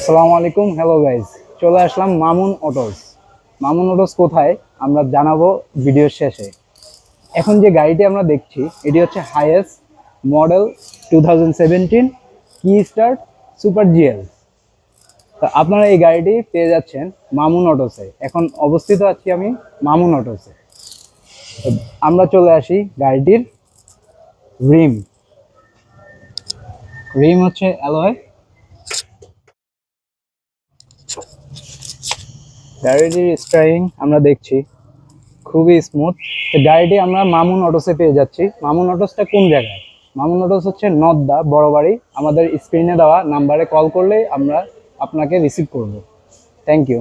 আসসালামু আলাইকুম, hello guys. চলে আসলাম মামুন অটোস। মামুন অটোস কোথায় আমরা জানাবো ভিডিওর শেষে। এখন যে গাড়িটি আমরা দেখছি এটি হচ্ছে হাইয়েস্ট মডেল 2017 কি স্টার্ট সুপার জিএল। তো আপনারা এই গাড়িটি পেয়ে যাচ্ছেন মামুন অটোসে। এখন অবস্থিত আছি আমি মামুন অটোসে। তো আমরা চলে আসি গাড়িটির রিম। রিম হচ্ছে অ্যালয়। গাড়িটির স্টারিং আমরা দেখছি খুবই স্মুথ। গাড়িটি আমরা মামুন অটোসে পেয়ে যাচ্ছি। মামুন অটোসটা কোন জায়গায়? মামুন অটোস হচ্ছে নদ্দা বড় বাড়ি। আমাদের স্ক্রিনে দেওয়া নাম্বারে কল করলেই আমরা আপনাকে রিসিভ করব। Thank you.